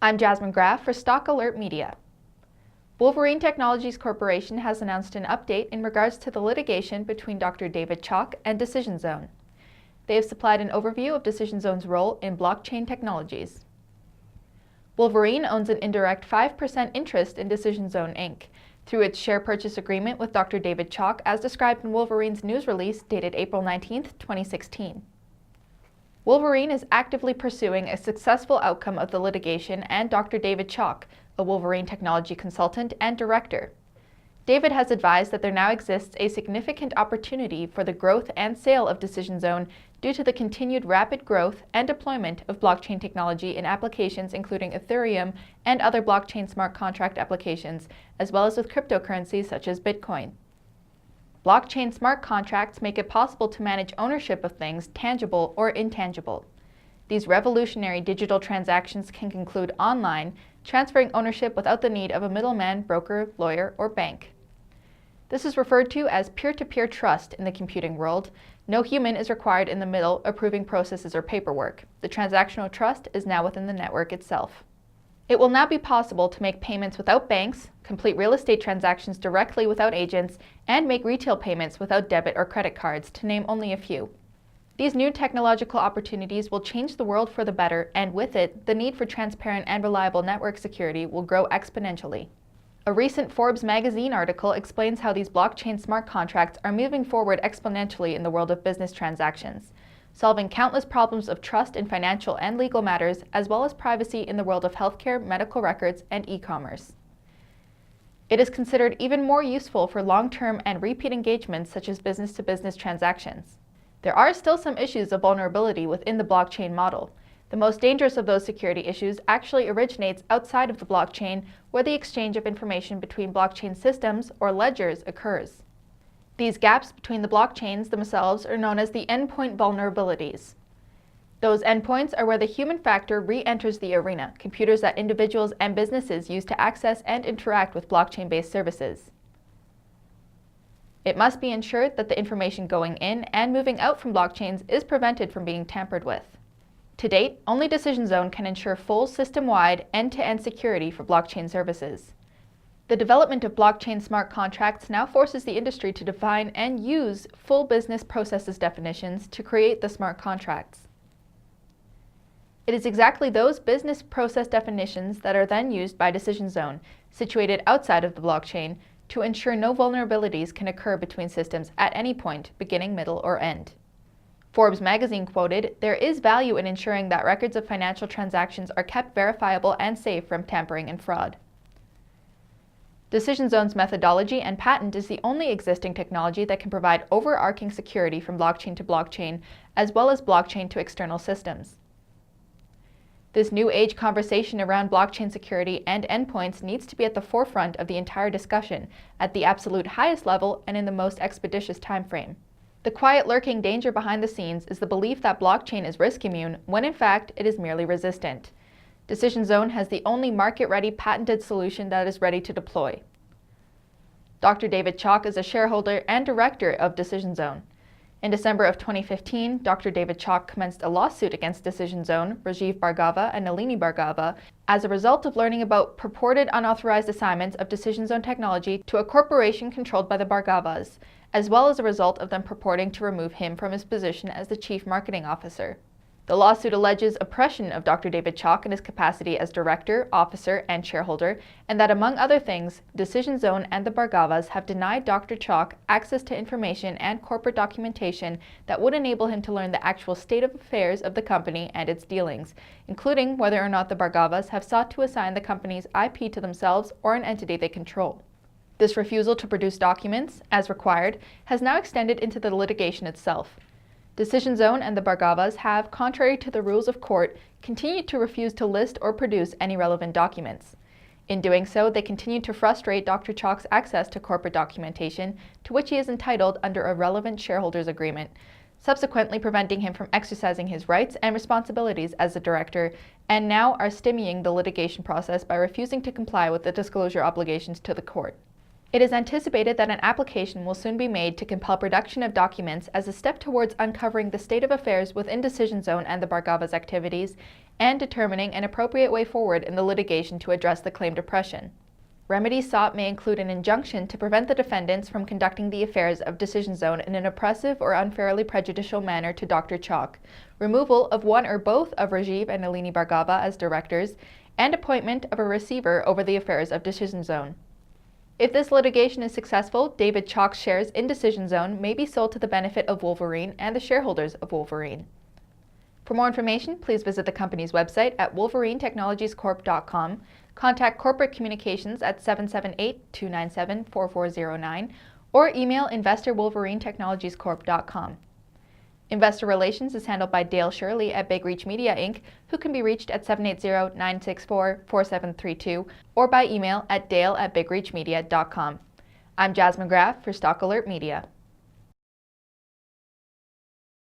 I'm Jasmine Graff for Stock Alert Media. Wolverine Technologies Corporation has announced an update in regards to the litigation between Dr. David Chalk and Decision Zone. They have supplied an overview of Decision Zone's role in blockchain technologies. Wolverine owns an indirect 5% interest in Decision Zone Inc. through its share purchase agreement with Dr. David Chalk as described in Wolverine's news release dated April 19, 2016. Wolverine is actively pursuing a successful outcome of the litigation and Dr. David Chalk, a Wolverine technology consultant and director. David has advised that there now exists a significant opportunity for the growth and sale of Decision Zone due to the continued rapid growth and deployment of blockchain technology in applications including Ethereum and other blockchain smart contract applications, as well as with cryptocurrencies such as Bitcoin. Blockchain smart contracts make it possible to manage ownership of things tangible or intangible. These revolutionary digital transactions can conclude online, transferring ownership without the need of a middleman, broker, lawyer, or bank. This is referred to as peer-to-peer trust in the computing world. No human is required in the middle approving processes or paperwork. The transactional trust is now within the network itself. It will now be possible to make payments without banks, complete real estate transactions directly without agents, and make retail payments without debit or credit cards, to name only a few. These new technological opportunities will change the world for the better, and with it, the need for transparent and reliable network security will grow exponentially. A recent Forbes magazine article explains how these blockchain smart contracts are moving forward exponentially in the world of business transactions, solving countless problems of trust in financial and legal matters, as well as privacy in the world of healthcare, medical records, and e-commerce. It is considered even more useful for long-term and repeat engagements such as business-to-business transactions. There are still some issues of vulnerability within the blockchain model. The most dangerous of those security issues actually originates outside of the blockchain, where the exchange of information between blockchain systems or ledgers occurs. These gaps between the blockchains themselves are known as the endpoint vulnerabilities. Those endpoints are where the human factor re-enters the arena, computers that individuals and businesses use to access and interact with blockchain-based services. It must be ensured that the information going in and moving out from blockchains is prevented from being tampered with. To date, only Decision Zone can ensure full system-wide end-to-end security for blockchain services. The development of blockchain smart contracts now forces the industry to define and use full business processes definitions to create the smart contracts. It is exactly those business process definitions that are then used by Decision Zone, situated outside of the blockchain, to ensure no vulnerabilities can occur between systems at any point, beginning, middle, or end. Forbes magazine quoted, "There is value in ensuring that records of financial transactions are kept verifiable and safe from tampering and fraud." Decision Zone's methodology and patent is the only existing technology that can provide overarching security from blockchain to blockchain, as well as blockchain to external systems. This new age conversation around blockchain security and endpoints needs to be at the forefront of the entire discussion, at the absolute highest level and in the most expeditious time frame. The quiet lurking danger behind the scenes is the belief that blockchain is risk immune, when in fact it is merely resistant. Decision Zone has the only market-ready patented solution that is ready to deploy. Dr. David Chalk is a shareholder and director of Decision Zone. In December of 2015, Dr. David Chalk commenced a lawsuit against Decision Zone, Rajiv Bhargava and Nalini Bhargava, as a result of learning about purported unauthorized assignments of Decision Zone technology to a corporation controlled by the Bhargavas, as well as a result of them purporting to remove him from his position as the Chief Marketing Officer. The lawsuit alleges oppression of Dr. David Chalk in his capacity as director, officer, and shareholder, and that among other things, Decision Zone and the Bhargavas have denied Dr. Chalk access to information and corporate documentation that would enable him to learn the actual state of affairs of the company and its dealings, including whether or not the Bhargavas have sought to assign the company's IP to themselves or an entity they control. This refusal to produce documents, as required, has now extended into the litigation itself. Decision Zone and the Bhargavas have, contrary to the rules of court, continued to refuse to list or produce any relevant documents. In doing so, they continue to frustrate Dr. Chalk's access to corporate documentation, to which he is entitled under a relevant shareholders agreement, subsequently preventing him from exercising his rights and responsibilities as a director, and now are stymieing the litigation process by refusing to comply with the disclosure obligations to the court. It is anticipated that an application will soon be made to compel production of documents as a step towards uncovering the state of affairs within Decision Zone and the Bargava's activities and determining an appropriate way forward in the litigation to address the claimed oppression. Remedies sought may include an injunction to prevent the defendants from conducting the affairs of Decision Zone in an oppressive or unfairly prejudicial manner to Dr. Chalk, removal of one or both of Rajiv and Nalini Bhargava as directors, and appointment of a receiver over the affairs of Decision Zone. If this litigation is successful, David Chalk's shares in Decision Zone may be sold to the benefit of Wolverine and the shareholders of Wolverine. For more information, please visit the company's website at wolverinetechnologiescorp.com, contact corporate communications at 778-297-4409, or email investor@wolverinetechnologiescorp.com. Investor Relations is handled by Dale Shirley at Big Reach Media Inc., who can be reached at 780-964-4732 or by email at dale@bigreachmedia.com. I'm Jasmine Graff for Stock Alert Media.